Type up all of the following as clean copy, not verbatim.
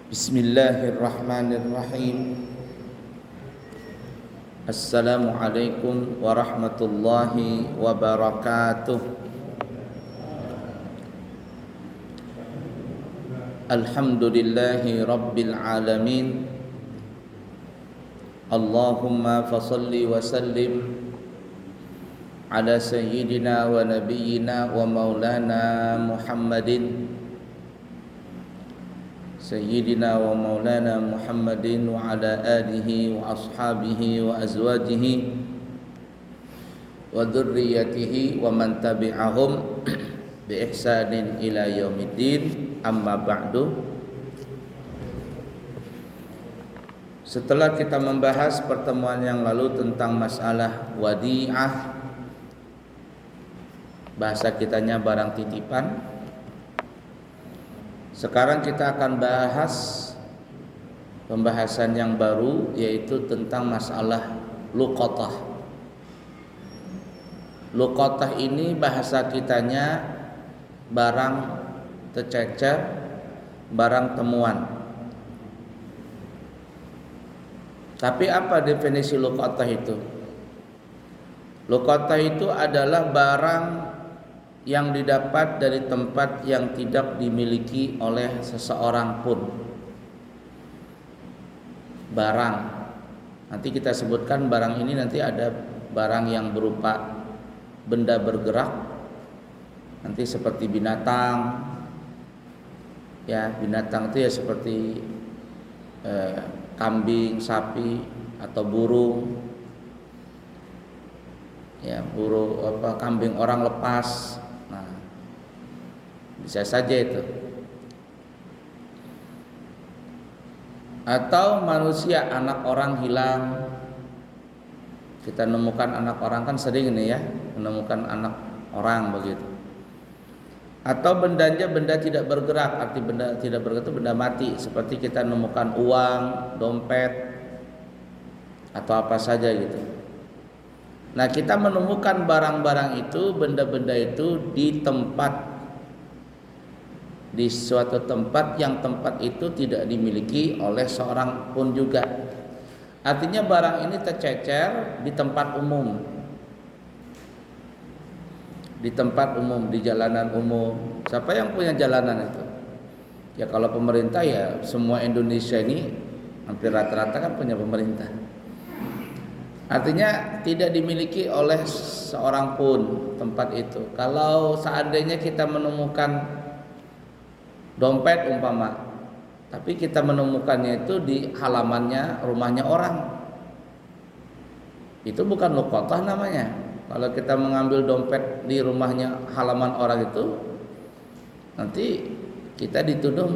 Bismillahirrahmanirrahim. Assalamualaikum warahmatullahi wabarakatuh. Alhamdulillahi rabbil alamin. Allahumma fasalli wa sallim ala sayyidina wa nabiyyina wa maulana Muhammadin Sayyidina wa maulana Muhammadin wa ala alihi wa ashabihi wa azwajihi wa dhurriyyatihi wa man tabi'ahum bi ihsanin ila yaumiddin, amma ba'du. Setelah kita membahas pertemuan yang lalu tentang masalah wadi'ah, bahasa kitanya barang titipan, sekarang kita akan bahas pembahasan yang baru, yaitu tentang masalah luqatah. Luqatah ini bahasa kitanya barang tercecer, barang temuan. Tapi apa definisi luqatah itu? Luqatah itu adalah barang yang didapat dari tempat yang tidak dimiliki oleh seseorang pun. Barang, nanti kita sebutkan barang ini, nanti ada barang yang berupa benda bergerak, nanti seperti binatang. Ya, binatang itu ya seperti kambing, sapi, atau burung. Ya, burung kambing orang lepas. Nah, bisa saja itu. Atau manusia, anak orang hilang. Kita menemukan anak orang, kan sering ini ya, menemukan anak orang begitu. Atau bendanya benda tidak bergerak, arti benda tidak bergerak itu benda mati, seperti kita menemukan uang, dompet, atau apa saja gitu. Nah, kita menemukan barang-barang itu, benda-benda itu di tempat, di suatu tempat yang tempat itu tidak dimiliki oleh seorang pun juga. Artinya barang ini tercecer di tempat umum, di tempat umum, di jalanan umum. Siapa yang punya jalanan itu? Ya kalau pemerintah, ya semua Indonesia ini hampir rata-rata kan punya pemerintah. Artinya tidak dimiliki oleh seorang pun tempat itu. Kalau seandainya kita menemukan dompet umpama, tapi kita menemukannya itu di halamannya rumahnya orang, itu bukan luqatah namanya. Kalau kita mengambil dompet di rumahnya halaman orang itu, nanti kita dituduh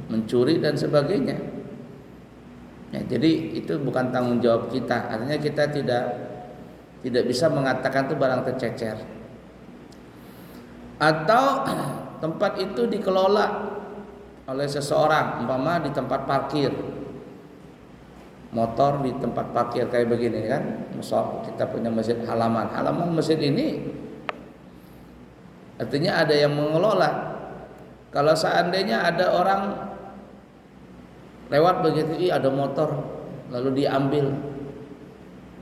mencuri dan sebagainya. Ya, jadi itu bukan tanggung jawab kita. Artinya kita tidak bisa mengatakan itu barang tercecer. Atau tempat itu dikelola oleh seseorang, umpama di tempat parkir motor, di tempat parkir kayak begini kan. Misal kita punya masjid halaman masjid ini artinya ada yang mengelola. Kalau seandainya ada orang lewat begitu, ada motor lalu diambil.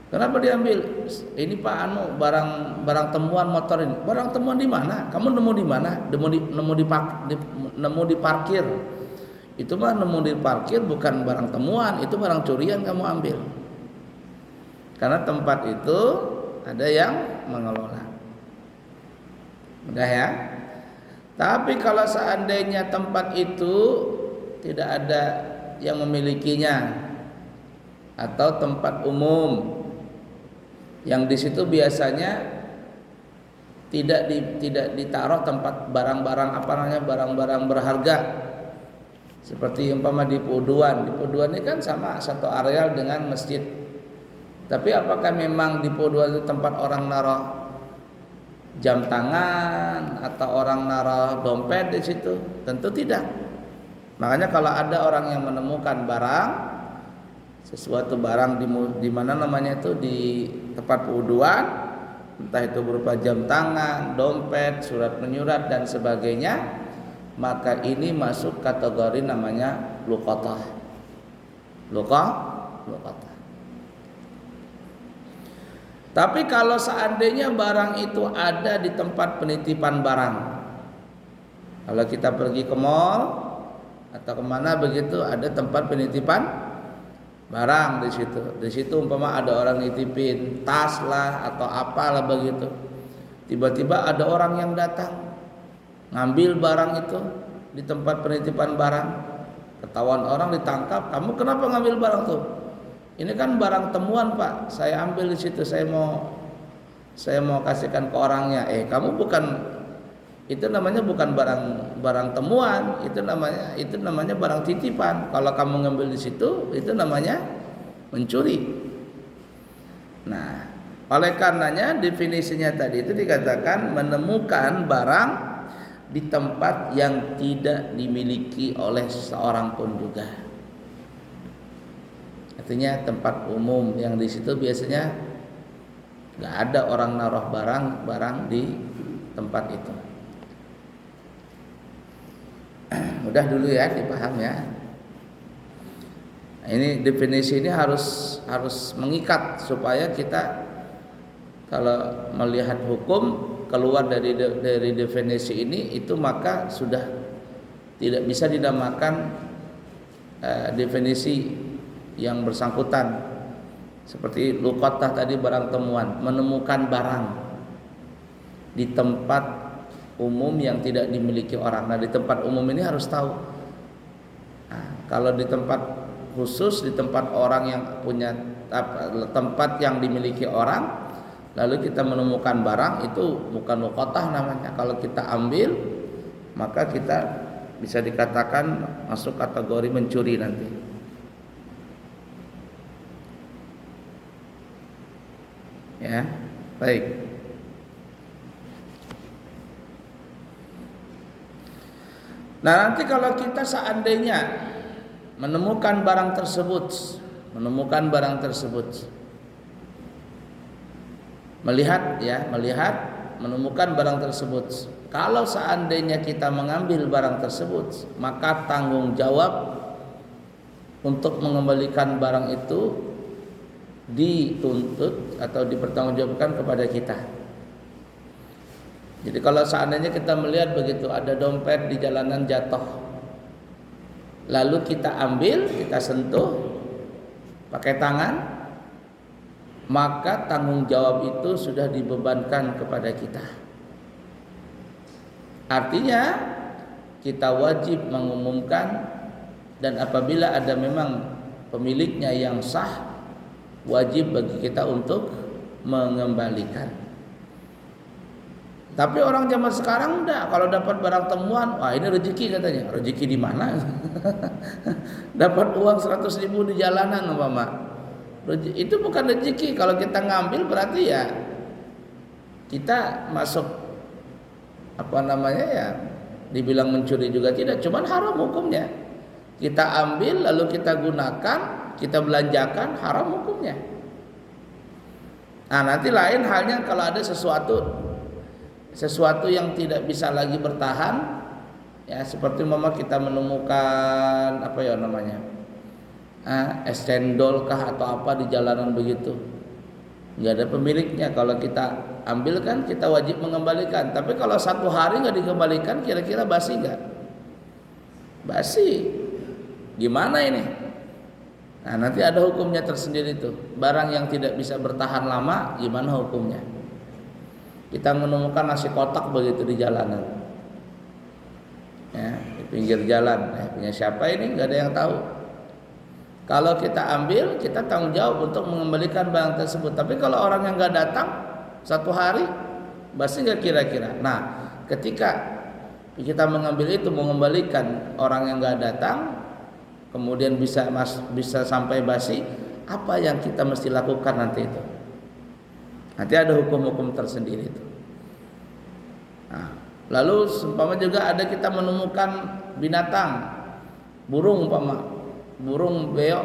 Kenapa diambil? Ini Pak barang temuan motor ini. Barang temuan di mana? Kamu nemu di mana? Nemu di parkir. Itu mah nemu di parkir bukan barang temuan, itu barang curian kamu ambil. Karena tempat itu ada yang mengelola. Mudah ya? Tapi kalau seandainya tempat itu tidak ada yang memilikinya, atau tempat umum yang di situ biasanya tidak ditaruh tempat barang-barang barang-barang berharga, seperti umpama di Puduan. Di Puduan ini kan sama satu areal dengan masjid. Tapi apakah memang di Puduan itu tempat orang naruh jam tangan atau orang naruh dompet di situ? Tentu tidak. Makanya kalau ada orang yang menemukan barang, sesuatu barang di mana namanya itu di tempat wuduan, entah itu berupa jam tangan, dompet, surat menyurat dan sebagainya, maka ini masuk kategori namanya luqatah. Luqatah. Tapi kalau seandainya barang itu ada di tempat penitipan barang, kalau kita pergi ke mall atau kemana begitu, ada tempat penitipan barang di situ. Di situ umpama ada orang nitipin tas lah atau apalah begitu. Tiba-tiba ada orang yang datang ngambil barang itu di tempat penitipan barang. Ketahuan orang, ditangkap. Kamu kenapa ngambil barang tuh? Ini kan barang temuan, Pak. Saya ambil di situ. Saya mau kasihkan ke orangnya. Kamu bukan, itu namanya bukan barang temuan. Itu namanya barang titipan. Kalau kamu ngambil di situ, itu namanya mencuri. Nah, oleh karenanya definisinya tadi itu dikatakan menemukan barang di tempat yang tidak dimiliki oleh seorang pun juga. Artinya tempat umum yang di situ biasanya nggak ada orang naruh barang di tempat itu. Mudah dulu ya dipaham ya. Nah, ini definisi ini harus mengikat supaya kita kalau melihat hukum keluar dari definisi ini itu maka sudah tidak bisa dinamakan definisi yang bersangkutan. Seperti luqatah tadi, barang temuan, menemukan barang di tempat umum yang tidak dimiliki orang. Nah, di tempat umum ini harus tahu. Nah, kalau di tempat khusus, di tempat orang yang punya tempat yang dimiliki orang, lalu kita menemukan barang, itu bukan luqatah namanya. Kalau kita ambil, maka kita bisa dikatakan masuk kategori mencuri nanti. Ya, baik. Nah, nanti kalau kita seandainya menemukan barang tersebut, melihat menemukan barang tersebut. Kalau seandainya kita mengambil barang tersebut, maka tanggung jawab untuk mengembalikan barang itu dituntut atau dipertanggungjawabkan kepada kita. Jadi kalau seandainya kita melihat begitu ada dompet di jalanan jatuh, lalu kita ambil, kita sentuh pakai tangan, maka tanggung jawab itu sudah dibebankan kepada kita. Artinya kita wajib mengumumkan, dan apabila ada memang pemiliknya yang sah, wajib bagi kita untuk mengembalikan. Tapi orang zaman sekarang enggak, kalau dapat barang temuan, wah ini rezeki katanya. Rezeki di mana? Dapat uang 100.000 di jalanan umpama. Itu bukan rezeki. Kalau kita ngambil berarti ya kita masuk dibilang mencuri juga tidak, cuman haram hukumnya. Kita ambil lalu kita gunakan, kita belanjakan, haram hukumnya. Nah, nanti lain halnya kalau ada sesuatu yang tidak bisa lagi bertahan, ya seperti kita menemukan es cendol kah atau apa di jalanan begitu, nggak ada pemiliknya. Kalau kita ambil kan kita wajib mengembalikan. Tapi kalau 1 hari nggak dikembalikan, kira-kira basi nggak? Basi. Gimana ini? Nah, nanti ada hukumnya tersendiri tuh. Barang yang tidak bisa bertahan lama, gimana hukumnya? Kita menemukan nasi kotak begitu di jalanan, ya, di pinggir jalan. Punya siapa ini? Nggak ada yang tahu. Kalau kita ambil, kita tanggung jawab untuk mengembalikan barang tersebut. Tapi kalau orang yang nggak datang 1 hari, basi nggak kira-kira? Nah, ketika kita mengambil itu, mengembalikan orang yang nggak datang, kemudian bisa sampai basi, apa yang kita mesti lakukan nanti itu? Nanti ada hukum-hukum tersendiri itu. Nah, lalu umpama juga ada kita menemukan binatang, burung beo,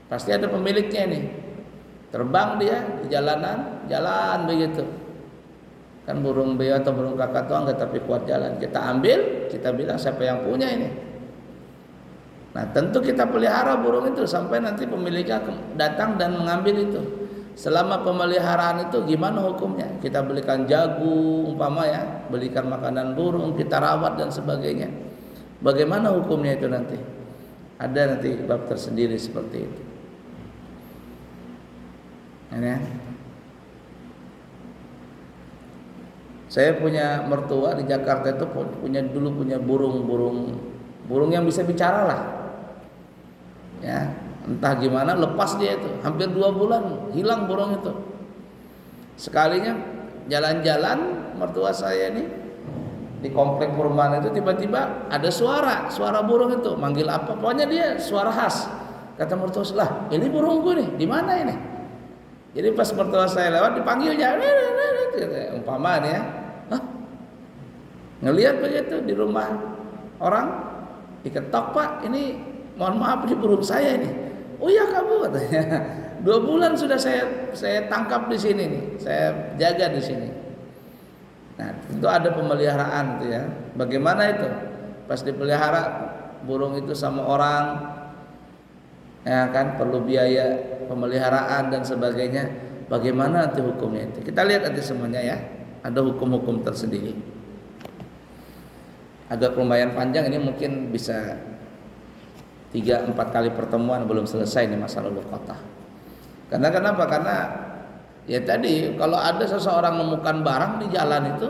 pasti ada pemiliknya nih. Terbang dia di jalan begitu. Kan burung beo atau burung kakak itu enggak tapi kuat jalan. Kita ambil, kita bilang siapa yang punya ini. Nah tentu kita pelihara burung itu sampai nanti pemiliknya datang dan mengambil itu. Selama pemeliharaan itu gimana hukumnya? Kita belikan jagung umpama ya, belikan makanan burung, kita rawat dan sebagainya. Bagaimana hukumnya itu nanti? Ada nanti bab tersendiri seperti itu. Ini. Saya punya mertua di Jakarta itu dulu punya burung yang bisa bicara lah. Ya, entah gimana lepas dia itu, hampir 2 bulan hilang burung itu. Sekalinya jalan-jalan mertua saya ini di komplek perumahan itu tiba-tiba ada suara burung itu manggil apa? Pokoknya dia suara khas. Kata mertua saya, "Lah, ini burungku nih, di mana ini?" Jadi pas mertua saya lewat dipanggilnya, umpama nih ya. Ngelihat begitu di rumah orang diketok, "Pak, ini mohon maaf ini burung saya ini." "Oh iya kamu," katanya. 2 bulan sudah saya tangkap di sini nih, saya jaga di sini. Nah, tentu ada pemeliharaan itu ya. Bagaimana itu? Pas dipelihara burung itu sama orang, ya kan perlu biaya pemeliharaan dan sebagainya. Bagaimana nanti hukumnya itu? Kita lihat nanti semuanya ya. Ada hukum-hukum tersendiri. Agak lumayan panjang ini, mungkin bisa 3-4 kali pertemuan belum selesai nih masalah luqatah. Karena kenapa? Karena ya tadi kalau ada seseorang menemukan barang di jalan itu,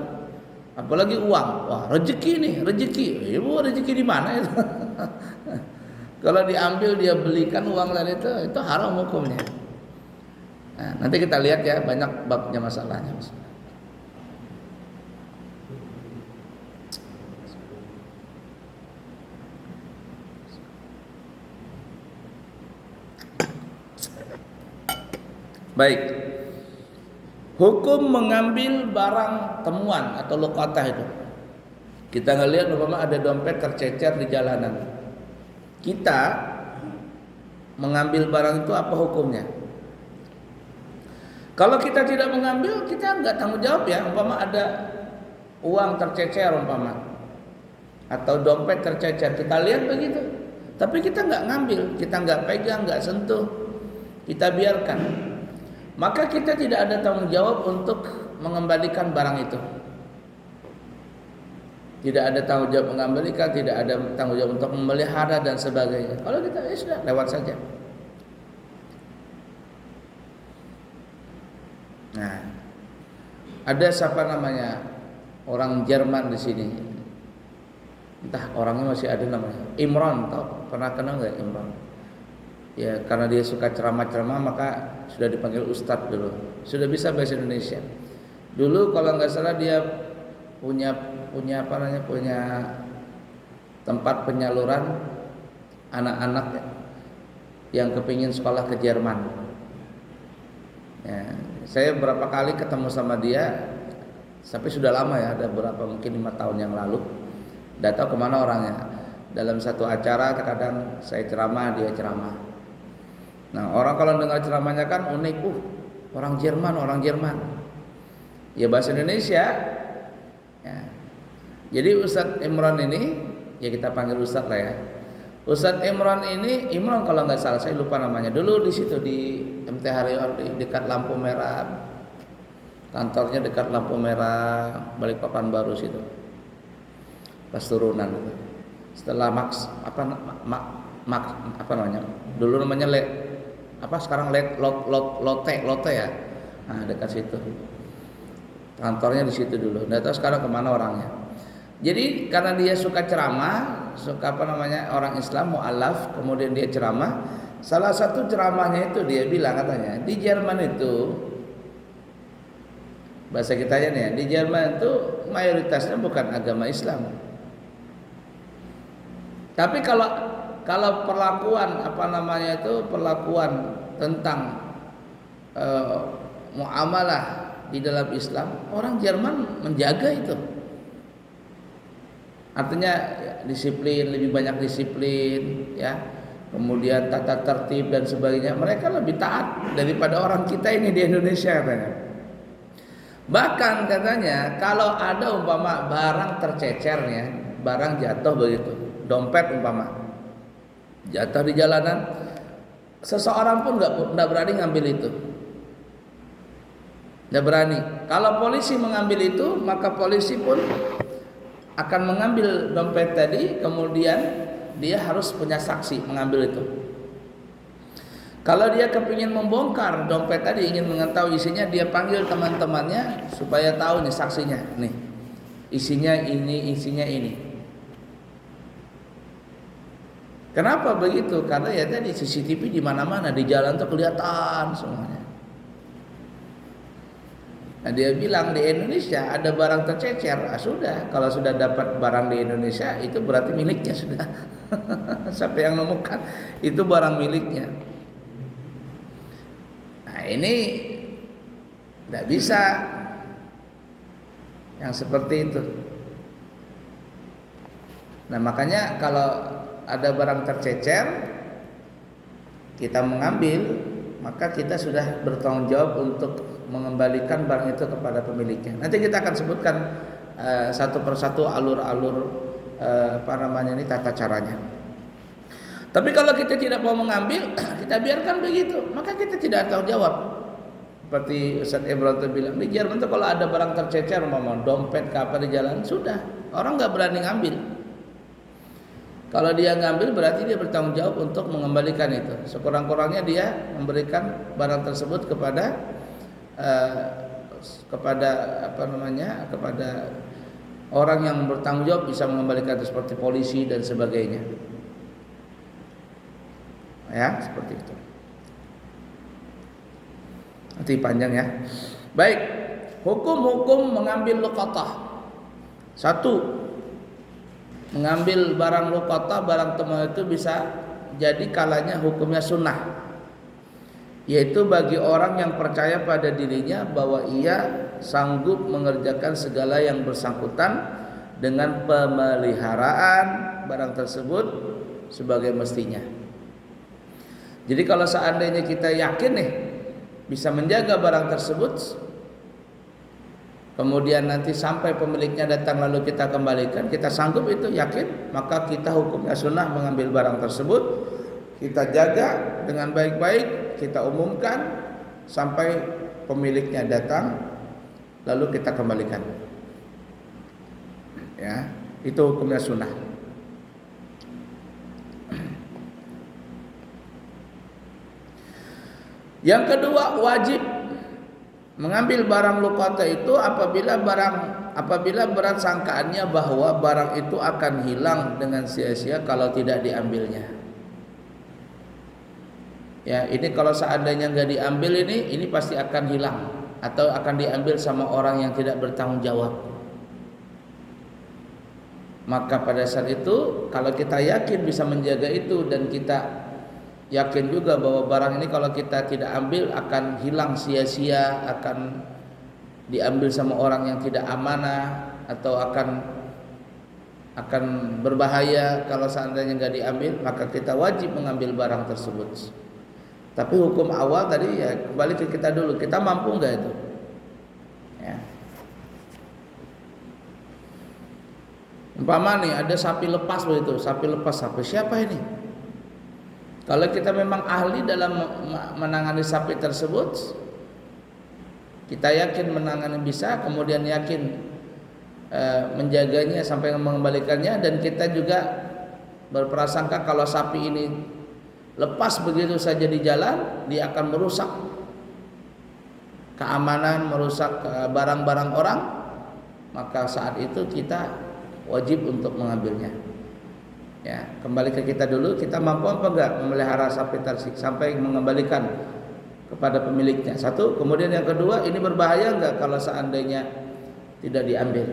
apalagi uang, wah rezeki nih, rezeki. Ya bu, rezeki di mana itu? Kalau diambil dia belikan uang dari itu haram hukumnya. Nah, nanti kita lihat ya, banyak babnya masalahnya. Baik. Hukum mengambil barang temuan atau luqatah itu. Kita ngelihat umpama ada dompet tercecer di jalanan. Kita mengambil barang itu apa hukumnya? Kalau kita tidak mengambil, kita enggak tanggung jawab ya. Umpama ada uang tercecer umpama atau dompet tercecer, kita lihat begitu. Tapi kita enggak ngambil, kita enggak pegang, enggak sentuh. Kita biarkan. Maka kita tidak ada tanggung jawab untuk mengembalikan barang itu. Tidak ada tanggung jawab mengembalikan, tidak ada tanggung jawab untuk memelihara dan sebagainya. Kalau kita ya sudah lewat saja. Nah, ada siapa namanya orang Jerman di sini. Entah orangnya masih ada namanya Imron, tau? Pernah kenal nggak Imron? Ya karena dia suka ceramah-ceramah maka sudah dipanggil ustadz dulu. Sudah bisa bahasa Indonesia. Dulu kalau nggak salah dia punya tempat penyaluran anak-anak yang kepingin sekolah ke Jerman. Ya, saya berapa kali ketemu sama dia, sampai sudah lama ya, ada berapa mungkin 5 tahun yang lalu. Tidak tahu kemana orangnya. Dalam satu acara kadang saya ceramah, dia ceramah. Nah orang kalau dengar ceramahnya kan unik, orang Jerman. Ya bahasa Indonesia. Ya. Jadi Ustadz Imron ini, ya kita panggil Ustadz lah ya. Ustadz Imron ini, Imron kalau nggak salah, saya lupa namanya. Dulu di situ di MT Haryono di dekat lampu merah, kantornya dekat lampu merah Balikpapan Baru situ. Pas turunan. Setelah apa namanya? Dulu namanya sekarang lote ya. Nah, dekat situ. Kantornya di situ dulu. Nggak tahu sekarang kemana orangnya. Jadi karena dia suka ceramah, suka orang Islam mu'alaf, kemudian dia ceramah. Salah satu ceramahnya itu dia bilang katanya, di Jerman itu bahasa kita aja nih ya, di Jerman itu mayoritasnya bukan agama Islam. Tapi kalau perlakuan perlakuan tentang muamalah di dalam Islam, orang Jerman menjaga itu. Artinya disiplin, lebih banyak disiplin ya. Kemudian tata tertib dan sebagainya. Mereka lebih taat daripada orang kita ini di Indonesia katanya. Bahkan katanya kalau ada umpama barang tercecernya, barang jatuh begitu, dompet umpama jatuh di jalanan, seseorang pun nggak berani ngambil itu, nggak berani. Kalau polisi mengambil itu, maka polisi pun akan mengambil dompet tadi, kemudian dia harus punya saksi mengambil itu. Kalau dia kepingin membongkar dompet tadi, ingin mengetahui isinya, dia panggil teman-temannya supaya tahu nih saksinya, nih isinya ini, isinya ini. Kenapa begitu? Karena ya tadi CCTV di mana-mana, di jalan tuh kelihatan semuanya. Nah dia bilang di Indonesia ada barang tercecer, sudah, kalau sudah dapat barang di Indonesia itu berarti miliknya sudah. Siapa yang nemukan itu barang miliknya. Nah ini tidak bisa yang seperti itu. Nah makanya kalau ada barang tercecer kita mengambil, maka kita sudah bertanggung jawab untuk mengembalikan barang itu kepada pemiliknya. Nanti kita akan sebutkan satu persatu alur-alur tata caranya. Tapi kalau kita tidak mau mengambil, kita biarkan begitu, maka kita tidak tahu jawab. Seperti Ustaz Ibrahim bilang, di Jerman itu kalau ada barang tercecer, mau dompet ke apa di jalan, sudah, orang nggak berani ngambil. Kalau dia ngambil berarti dia bertanggung jawab untuk mengembalikan itu. Sekurang-kurangnya dia memberikan barang tersebut kepada kepada orang yang bertanggung jawab, bisa mengembalikan itu, seperti polisi dan sebagainya. Ya, seperti itu. Nanti panjang ya. Baik, hukum-hukum mengambil luqatah. 1. Mengambil barang luqatah, barang temuan itu bisa jadi kalanya hukumnya sunnah, yaitu bagi orang yang percaya pada dirinya bahwa ia sanggup mengerjakan segala yang bersangkutan dengan pemeliharaan barang tersebut sebagai mestinya. Jadi kalau seandainya kita yakin nih bisa menjaga barang tersebut, kemudian nanti sampai pemiliknya datang lalu kita kembalikan, kita sanggup itu, yakin, maka kita hukumnya sunnah mengambil barang tersebut, kita jaga dengan baik-baik, kita umumkan sampai pemiliknya datang lalu kita kembalikan. Ya, itu hukumnya sunnah. Yang kedua, wajib mengambil barang luqatah itu apabila berat sangkaannya bahwa barang itu akan hilang dengan sia-sia kalau tidak diambilnya. Ya, ini kalau seandainya nggak diambil ini pasti akan hilang atau akan diambil sama orang yang tidak bertanggung jawab. Maka pada saat itu kalau kita yakin bisa menjaga itu dan kita yakin juga bahwa barang ini kalau kita tidak ambil akan hilang sia-sia, akan diambil sama orang yang tidak amanah atau akan berbahaya kalau seandainya nggak diambil, maka kita wajib mengambil barang tersebut. Tapi hukum awal tadi ya kembali ke kita dulu, kita mampu nggak itu? Ya. Umpama nih ada sapi lepas begitu, sapi siapa ini? Kalau kita memang ahli dalam menangani sapi tersebut, kita yakin menangani bisa, kemudian yakin menjaganya sampai mengembalikannya, dan kita juga berprasangka kalau sapi ini lepas begitu saja di jalan, dia akan merusak keamanan, merusak barang-barang orang, maka saat itu kita wajib untuk mengambilnya. Ya, kembali ke kita dulu, kita mampu apa enggak memelihara sapi tersebut sampai mengembalikan kepada pemiliknya. 1, kemudian yang kedua, ini berbahaya enggak kalau seandainya tidak diambil.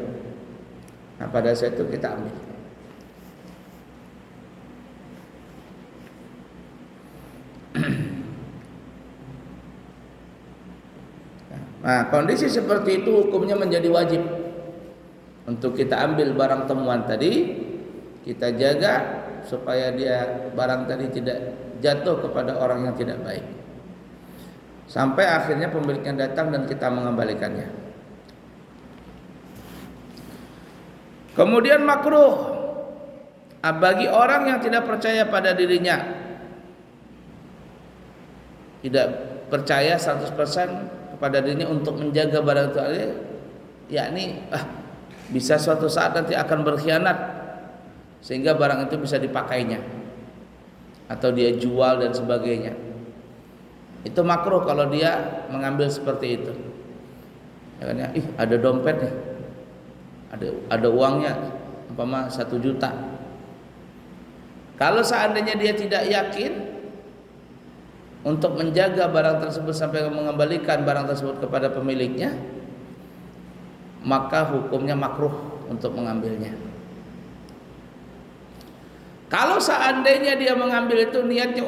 Nah, pada saat itu kita ambil. Nah, kondisi seperti itu hukumnya menjadi wajib untuk kita ambil barang temuan tadi. Kita jaga supaya barang tadi tidak jatuh kepada orang yang tidak baik. Sampai akhirnya pemiliknya datang dan kita mengembalikannya. Kemudian makruh bagi orang yang tidak percaya pada dirinya, tidak percaya 100% kepada dirinya untuk menjaga barang itu, yakni bisa suatu saat nanti akan berkhianat sehingga barang itu bisa dipakainya atau dia jual dan sebagainya. Itu makruh kalau dia mengambil seperti itu. Ya kan ya, ada dompetnya, ada uangnya, umpama 1 juta. Kalau seandainya dia tidak yakin untuk menjaga barang tersebut sampai mengembalikan barang tersebut kepada pemiliknya, maka hukumnya makruh untuk mengambilnya. Kalau seandainya dia mengambil itu niatnya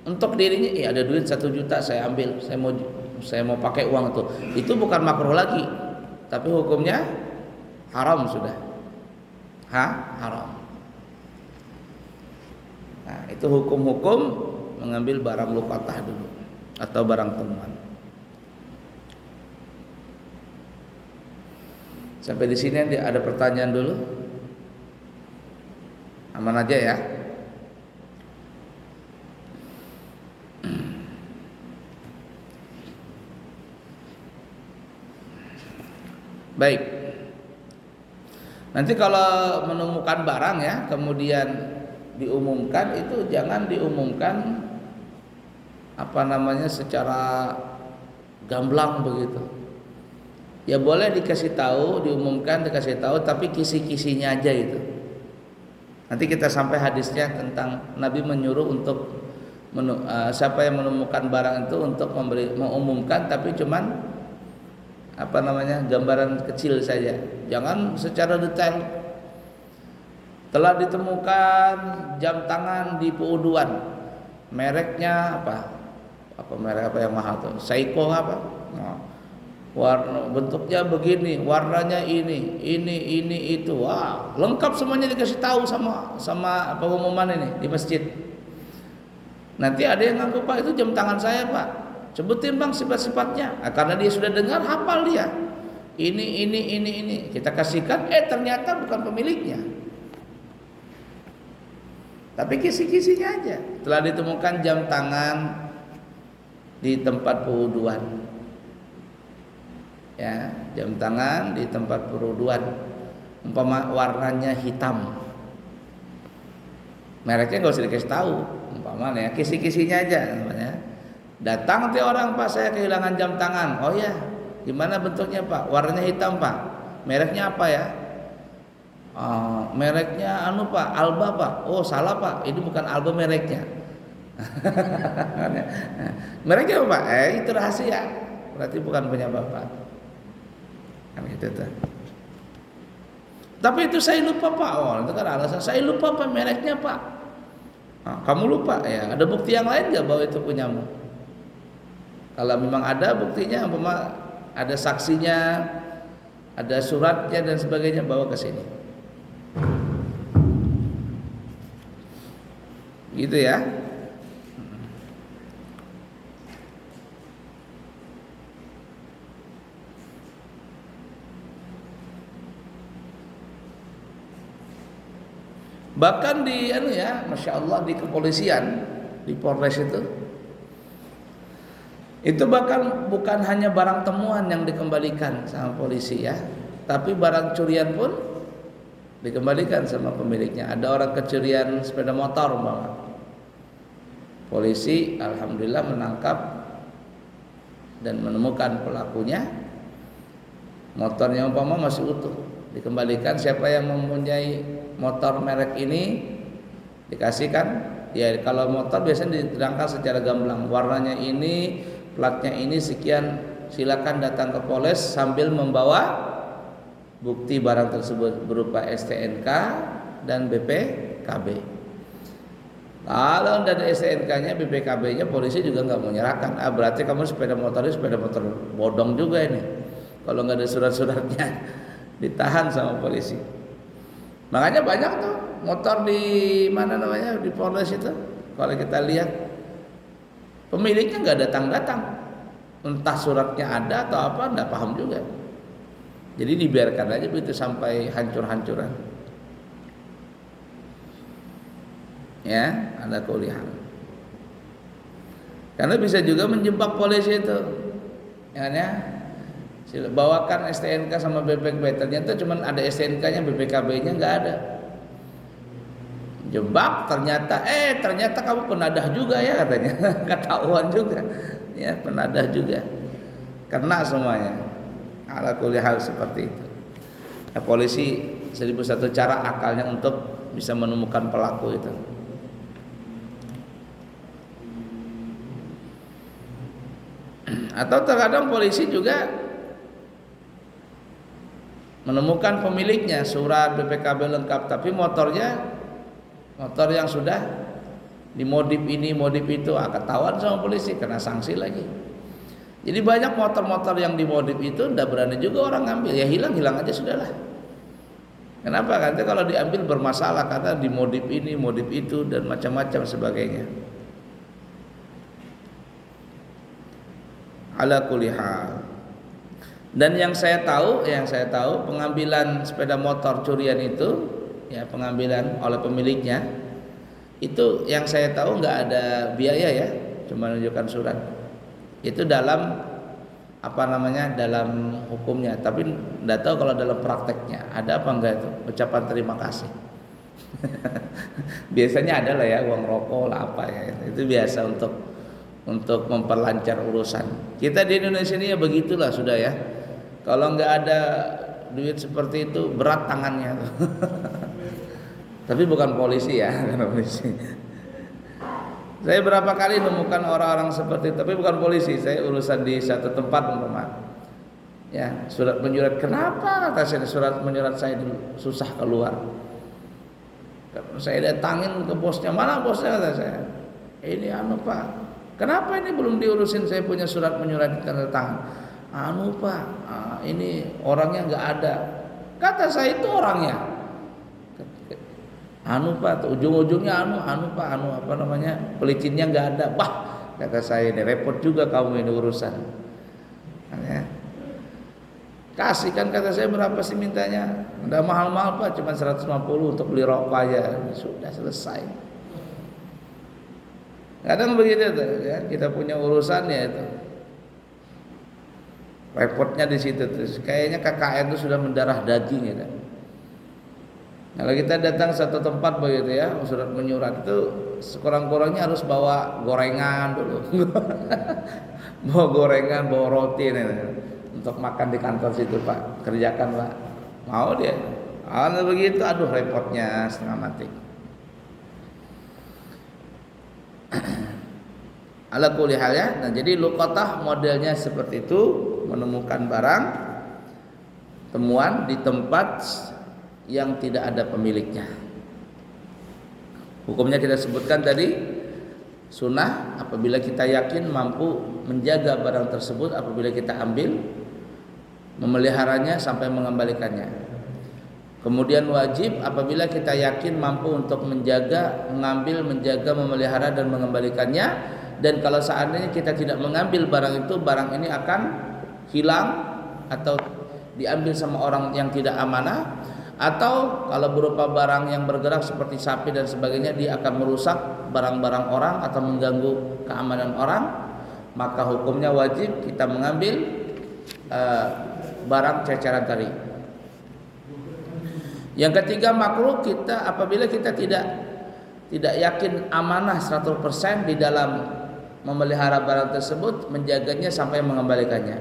untuk dirinya, ada duit 1 juta saya ambil, saya mau pakai uang itu bukan makruh lagi, tapi hukumnya haram sudah. Haram. Nah, itu hukum-hukum mengambil barang luqatah dulu atau barang temuan. Sampai di sini ada pertanyaan dulu. Aman aja ya. Baik. Nanti kalau menemukan barang ya, kemudian diumumkan, itu jangan diumumkan secara gamblang begitu. Ya boleh dikasih tahu, diumumkan, dikasih tahu, tapi kisi-kisinya aja itu. Nanti kita sampai hadisnya tentang Nabi menyuruh untuk siapa yang menemukan barang itu untuk mengumumkan, tapi cuman gambaran kecil saja. Jangan secara detail. Telah ditemukan jam tangan di Puuduan. Mereknya apa? Merek apa yang mahal tuh? Seiko apa? Warna bentuknya begini, warnanya ini itu. Wah, lengkap semuanya dikasih tahu sama pengumuman ini di masjid. Nanti ada yang ngaku, Pak, itu jam tangan saya, Pak. Sebutin Bang sifat-sifatnya. Karena dia sudah dengar, hafal dia. Ini. Kita kasihkan, ternyata bukan pemiliknya. Tapi kisi-kisinya aja. Telah ditemukan jam tangan di tempat peruduan. Ya, jam tangan di tempat peruduan. Umpama warnanya hitam. Mereknya nggak usah dikasih tahu. Umpama ya, kisi-kisinya aja namanya. Datang nanti orang, Pak, saya kehilangan jam tangan. Oh ya, gimana bentuknya, Pak? Warnanya hitam, Pak. Mereknya apa ya? Mereknya Pak, Alba, Pak. Oh salah, Pak, ini bukan Alba mereknya. Mereknya apa, Pak? Itu rahasia. Berarti bukan punya Bapak. Kan gitu tuh. Tapi itu saya lupa, Pak. Itu kan alasan saya lupa, Pak, mereknya, Pak. Kamu lupa ya? Ada bukti yang lain nggak bahwa itu punyamu? Kalau memang ada buktinya, ada saksinya, ada suratnya dan sebagainya, bawa ke sini. Gitu ya. Bahkan di Masya Allah, di kepolisian, di Polres itu bahkan bukan hanya barang temuan yang dikembalikan sama polisi ya, tapi barang curian pun dikembalikan sama pemiliknya. Ada orang kecurian sepeda motor, polisi alhamdulillah menangkap dan menemukan pelakunya. Motornya masih utuh, dikembalikan. Siapa yang mempunyai motor merek ini dikasihkan. Ya, kalau motor biasanya diterangkan secara gamblang, warnanya ini, platnya ini sekian, silakan datang ke Polres sambil membawa bukti barang tersebut berupa STNK dan BPKB. Kalau dari STNK-nya, BPKB-nya, polisi juga nggak mau menyerahkan. Berarti kamu sepeda motor bodong juga ini. Kalau nggak ada surat-suratnya, ditahan sama polisi. Makanya banyak tuh motor di di Polres itu. Kalau kita lihat, pemiliknya nggak datang-datang. Entah suratnya ada atau apa, nggak paham juga. Jadi dibiarkan aja begitu sampai hancur-hancuran. Ya, ada kuliah. Karena bisa juga menjebak polisi itu. Ya kan ya? Bawakan STNK sama BPKB, ternyata cuma ada STNK-nya, BPKB-nya nggak ada. Jebak, ternyata kamu penadah juga ya katanya. Ketahuan juga. Ya, penadah juga. Kena semuanya. Ala kulli hal seperti itu. Ya, polisi 1001 cara akalnya untuk bisa menemukan pelaku itu. Atau terkadang polisi juga menemukan pemiliknya, surat BPKB lengkap, tapi motor yang sudah dimodif ini, modif itu, ketahuan sama polisi, kena sanksi lagi. Jadi banyak motor-motor yang dimodif itu tidak berani juga orang ngambil, ya hilang aja sudahlah. Kenapa? Karena kalau diambil bermasalah karena dimodif ini, modif itu dan macam-macam sebagainya. Ala kulli hal. Dan yang saya tahu pengambilan sepeda motor curian itu, ya pengambilan oleh pemiliknya itu yang saya tahu nggak ada biaya ya, cuma menunjukkan surat. Itu dalam dalam hukumnya, tapi tidak tahu kalau dalam prakteknya ada apa enggak itu ucapan terima kasih. Biasanya ada lah ya, uang rokok lah apa ya, itu biasa untuk memperlancar urusan. Kita di Indonesia ini ya begitulah sudah ya. Kalau nggak ada duit seperti itu berat tangannya. Tapi bukan polisi ya, bukan polisi. Saya berapa kali menemukan orang-orang seperti itu, tapi bukan polisi. Saya urusan di satu tempat umpama. Ya, surat menyurat. Kenapa kata saya surat menyurat saya susah keluar? Saya datangin ke bosnya, mana bosnya kata saya. Ini Pak. Kenapa ini belum diurusin, saya punya surat menyurat tanda tangan. Pak, ini orangnya nggak ada. Kata saya itu orangnya. Pak, ujung-ujungnya Pak, pelicinnya nggak ada. Wah, kata saya ini repot juga kamu ini urusan. Ya. Kasih kan kata saya, berapa sih mintanya? Udah mahal-mahal Pak, cuma 150 untuk beli rokok aja. Sudah selesai. Kadang begitu tuh, ya, kita punya urusan ya itu. Repotnya di situ terus. Kayaknya KKN itu sudah mendarah daging ya. Kalau kita datang satu tempat begitu ya, surat menyurat itu sekurang-kurangnya harus bawa gorengan dulu. Bawa gorengan, bawa roti nih, untuk makan di kantor situ Pak. Kerjakan Pak. Mau dia. Kalau begitu aduh repotnya setengah mati. Ala kulli hal ya. Nah, jadi luqatah modelnya seperti itu, menemukan barang temuan di tempat yang tidak ada pemiliknya. Hukumnya kita sebutkan tadi, sunnah apabila kita yakin mampu menjaga barang tersebut apabila kita ambil, memeliharanya sampai mengembalikannya. Kemudian wajib apabila kita yakin mampu untuk menjaga, mengambil, menjaga, memelihara dan mengembalikannya. Dan kalau seandainya kita tidak mengambil barang itu, barang ini akan hilang atau diambil sama orang yang tidak amanah, atau kalau berupa barang yang bergerak seperti sapi dan sebagainya, dia akan merusak barang-barang orang atau mengganggu keamanan orang, maka hukumnya wajib kita mengambil barang ceceran tadi. Yang ketiga, makruh kita apabila kita tidak yakin amanah 100% di dalam memelihara barang tersebut, menjaganya sampai mengembalikannya.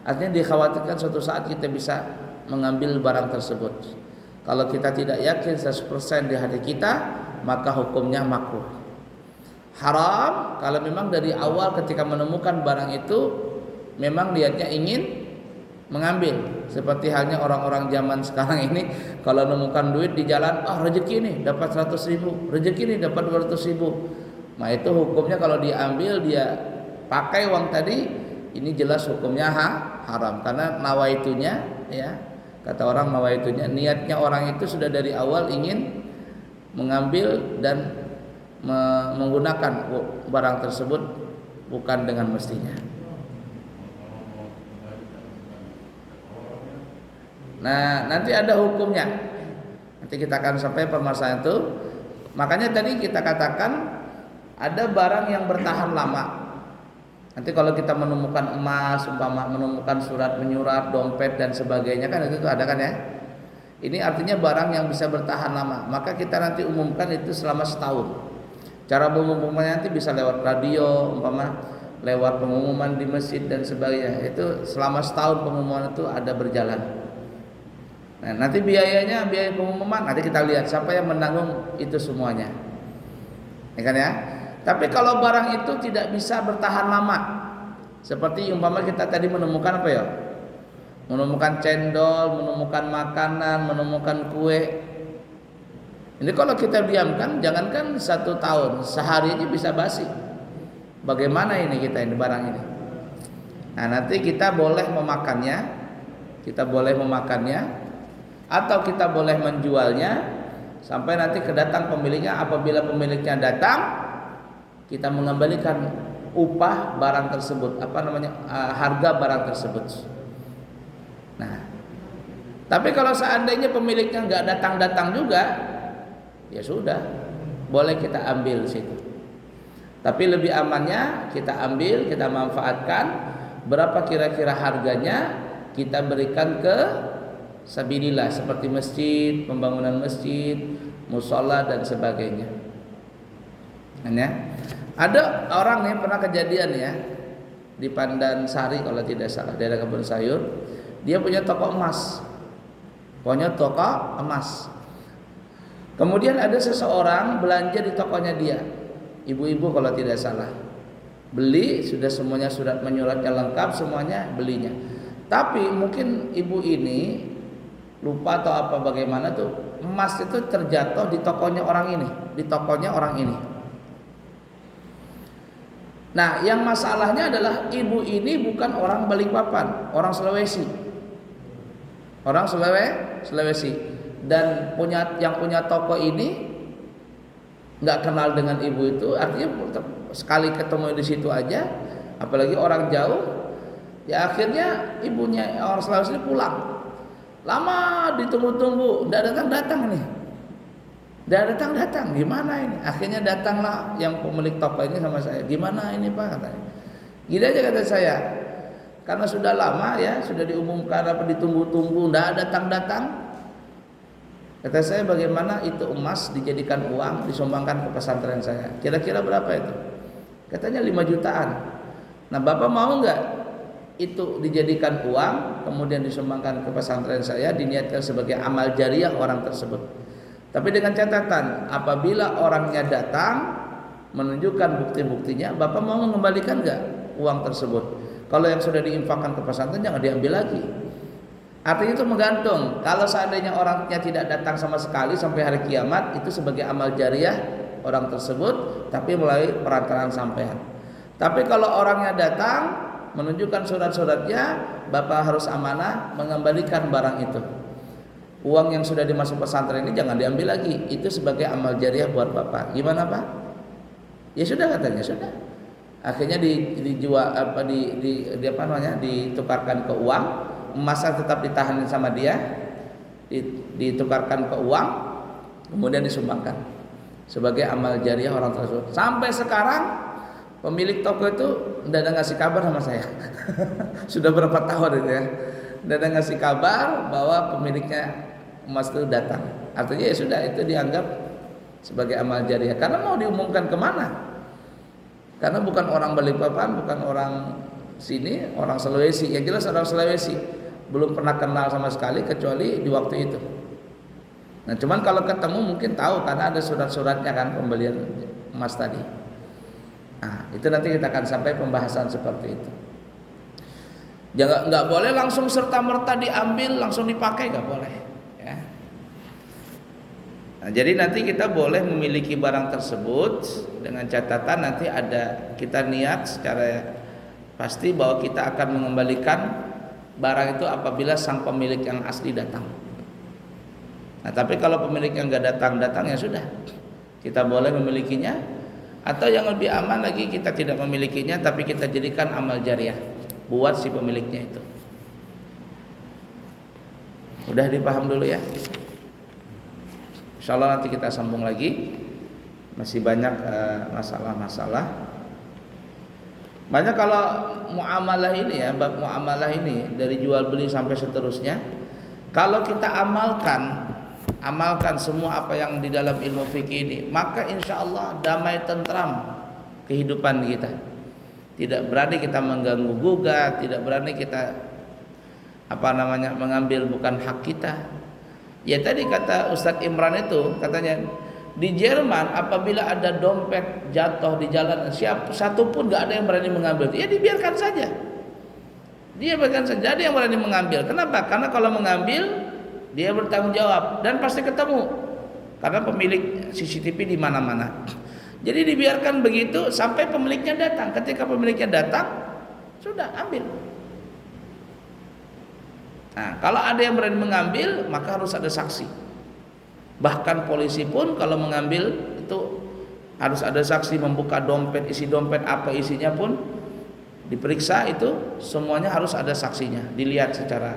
Artinya dikhawatirkan suatu saat kita bisa mengambil barang tersebut. Kalau kita tidak yakin 100% di hati kita, maka hukumnya makruh. Haram kalau memang dari awal ketika menemukan barang itu memang niatnya ingin mengambil. Seperti halnya orang-orang zaman sekarang ini, kalau menemukan duit di jalan, rezeki nih dapat 100.000, rezeki nih dapat 200.000. Nah itu hukumnya kalau diambil, dia pakai uang tadi, ini jelas hukumnya haram karena nawaitunya, ya kata orang nawaitunya, niatnya orang itu sudah dari awal ingin mengambil dan menggunakan barang tersebut bukan dengan mestinya. Nah, nanti ada hukumnya. Nanti kita akan sampai permasalahan itu. Makanya tadi kita katakan ada barang yang bertahan lama. Nanti kalau kita menemukan emas, umpama menemukan surat menyurat, dompet dan sebagainya kan itu ada kan ya. Ini artinya barang yang bisa bertahan lama. Maka kita nanti umumkan itu selama setahun. Cara mengumumkannya nanti bisa lewat radio, umpama lewat pengumuman di masjid dan sebagainya. Itu selama setahun pengumuman itu ada berjalan. Nah, nanti biaya pengumuman nanti kita lihat siapa yang menanggung itu semuanya. Ya kan ya? Tapi kalau barang itu tidak bisa bertahan lama, seperti umpama kita tadi menemukan apa ya? Menemukan cendol, menemukan makanan, menemukan kue. Ini kalau kita diamkan, jangankan 1 tahun, sehari aja bisa basi. Bagaimana ini kita ini barang ini? Nah, nanti kita boleh memakannya, atau kita boleh menjualnya sampai nanti kedatang pemiliknya. Apabila pemiliknya datang, kita mengembalikan upah barang tersebut, harga barang tersebut. Nah, tapi kalau seandainya pemiliknya nggak datang juga, ya sudah, boleh kita ambil situ. Tapi lebih amannya kita ambil, kita manfaatkan. Berapa kira-kira harganya, kita berikan ke sabilillah, seperti masjid, pembangunan masjid, musola dan sebagainya. Ya. Ada orang nih pernah kejadian ya di Pandan Sari kalau tidak salah, daerah Kebun Sayur. Dia punya toko emas. Kemudian ada seseorang belanja di tokonya dia. Ibu-ibu kalau tidak salah. Beli, sudah semuanya surat menyuratnya lengkap, semuanya belinya. Tapi mungkin ibu ini lupa atau apa bagaimana tuh, emas itu terjatuh di tokonya orang ini. Nah, yang masalahnya adalah ibu ini bukan orang Balikpapan, orang Sulawesi. Dan yang punya toko ini nggak kenal dengan ibu itu, artinya sekali ketemu di situ aja, apalagi orang jauh, ya akhirnya ibunya orang Sulawesi pulang. Lama ditunggu-tunggu, tidak datang nih. Tidak datang, gimana ini? Akhirnya datanglah yang pemilik toko ini sama saya. Gimana ini Pak? Katanya. Gini aja kata saya. Karena sudah lama ya, sudah diumumkan ditunggu-tunggu, tidak datang. Kata saya, bagaimana itu emas dijadikan uang, disumbangkan ke pesantren saya. Kira-kira berapa itu? Katanya 5 jutaan. Nah, Bapak mau nggak itu dijadikan uang, kemudian disumbangkan ke pesantren saya, diniatkan sebagai amal jariah orang tersebut. Tapi dengan catatan, apabila orangnya datang menunjukkan bukti-buktinya, Bapak mau mengembalikan nggak uang tersebut? Kalau yang sudah diinfakkan ke pesantren jangan diambil lagi. Artinya itu menggantung. Kalau seandainya orangnya tidak datang sama sekali sampai hari kiamat, itu sebagai amal jariah orang tersebut, tapi melalui perantaraan sampean. Tapi kalau orangnya datang menunjukkan surat-suratnya, Bapak harus amanah mengembalikan barang itu. Uang yang sudah dimasuk pesantren ini jangan diambil lagi. Itu sebagai amal jariah buat Bapak. Gimana Pak? Ya sudah katanya, sudah. Akhirnya dijual ditukarkan ke uang, emasnya tetap ditahan sama dia, ditukarkan ke uang, kemudian disumbangkan sebagai amal jariah orang tersebut. Sampai sekarang pemilik toko itu tidak ada ngasih kabar sama saya. Sudah berapa tahun itu ya, tidak ada ngasih kabar bahwa pemiliknya emas itu datang. Artinya ya sudah, itu dianggap sebagai amal jariah. Karena mau diumumkan kemana? Karena bukan orang Balikpapan, bukan orang sini, orang Sulawesi. Yang jelas orang Sulawesi, belum pernah kenal sama sekali kecuali di waktu itu. Nah, cuman kalau ketemu mungkin tahu karena ada surat-suratnya kan pembelian emas tadi. Nah, itu nanti kita akan sampai pembahasan seperti itu. Jangan, nggak boleh langsung serta merta diambil langsung dipakai, nggak boleh. Ya. Nah, jadi nanti kita boleh memiliki barang tersebut dengan catatan nanti ada kita niat secara pasti bahwa kita akan mengembalikan barang itu apabila sang pemilik yang asli datang. Nah, tapi kalau pemilik yang nggak datang ya sudah, kita boleh memilikinya. Atau yang lebih aman lagi, kita tidak memilikinya tapi kita jadikan amal jariah buat si pemiliknya itu. Udah dipaham dulu ya. Insyaallah nanti kita sambung lagi. Masih banyak masalah-masalah. Banyak kalau muamalah ini ya, bab muamalah ini dari jual beli sampai seterusnya. Kalau kita amalkan semua apa yang di dalam ilmu fikih ini, maka insya Allah damai tentram kehidupan kita. Tidak berani kita mengganggu gugat, tidak berani kita mengambil bukan hak kita. Ya tadi kata Ustadz Imran itu, katanya di Jerman apabila ada dompet jatuh di jalan, satu pun gak ada yang berani mengambil. Ya dibiarkan saja. Dia biarkan saja, ada yang berani mengambil. Kenapa? Karena kalau mengambil dia bertanggung jawab dan pasti ketemu. Karena pemilik CCTV di mana-mana. Jadi dibiarkan begitu sampai pemiliknya datang. Ketika pemiliknya datang, sudah ambil. Nah, kalau ada yang berani mengambil, maka harus ada saksi. Bahkan polisi pun kalau mengambil itu harus ada saksi, membuka dompet, isi dompet apa isinya pun diperiksa, itu semuanya harus ada saksinya, dilihat secara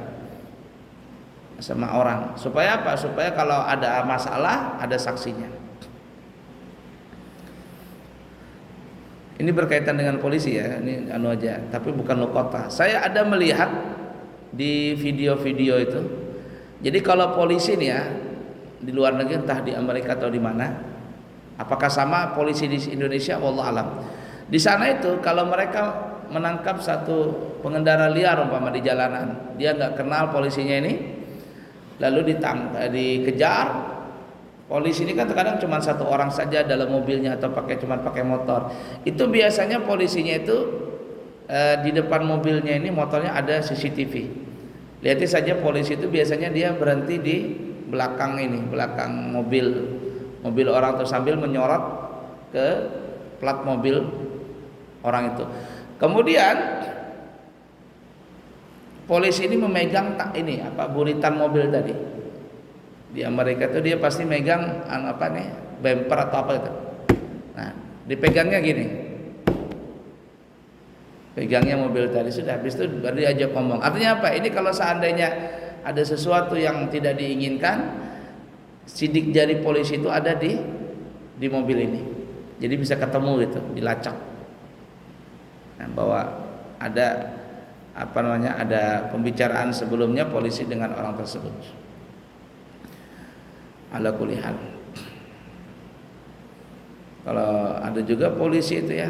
sama orang. Supaya apa? Supaya kalau ada masalah ada saksinya. Ini berkaitan dengan polisi ya, ini aja, tapi bukan lokota. Saya ada melihat di video-video itu. Jadi kalau polisi nih ya di luar negeri, entah di Amerika atau di mana, apakah sama polisi di Indonesia, wallah alam. Di sana itu kalau mereka menangkap satu pengendara liar umpama di jalanan, dia nggak kenal polisinya ini, lalu dikejar. Polisi ini kan terkadang cuma satu orang saja dalam mobilnya atau cuma pakai motor. Itu biasanya polisinya itu di depan mobilnya ini, motornya ada CCTV. Lihat saja polisi itu biasanya dia berhenti di belakang mobil orang tuh sambil menyorot ke plat mobil orang itu. Kemudian polisi ini memegang buritan mobil tadi. Di Amerika itu dia pasti megang bumper atau apa itu. Nah, dipegangnya gini. Pegangnya mobil tadi, sudah habis itu baru diajak ngomong. Artinya apa? Ini kalau seandainya ada sesuatu yang tidak diinginkan, sidik jari polisi itu ada di mobil ini. Jadi bisa ketemu gitu, dilacak. Nah, bahwa ada ada pembicaraan sebelumnya polisi dengan orang tersebut. Ala kulli hal. Kalau ada juga polisi itu ya,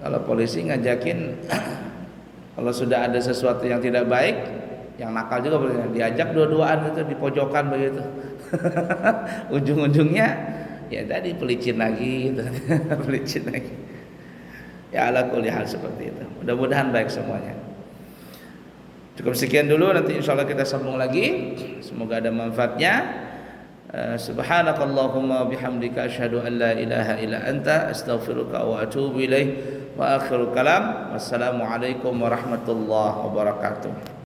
kalau polisi ngajakin kalau sudah ada sesuatu yang tidak baik, yang nakal juga diajak dua-duaan itu di pojokan begitu. Ujung-ujungnya ya tadi pelicin lagi gitu. Pelicin lagi. Ya ala kulli hal seperti itu. Mudah-mudahan baik semuanya. Cukup sekian dulu, nanti insyaallah kita sambung lagi. Semoga ada manfaatnya. Subhanakallahumma bihamdika asyhadu an la ilaha illa anta astaghfiruka wa atubu ilaik. Wa akhiru kalam, wassalamu alaikum warahmatullahi wabarakatuh.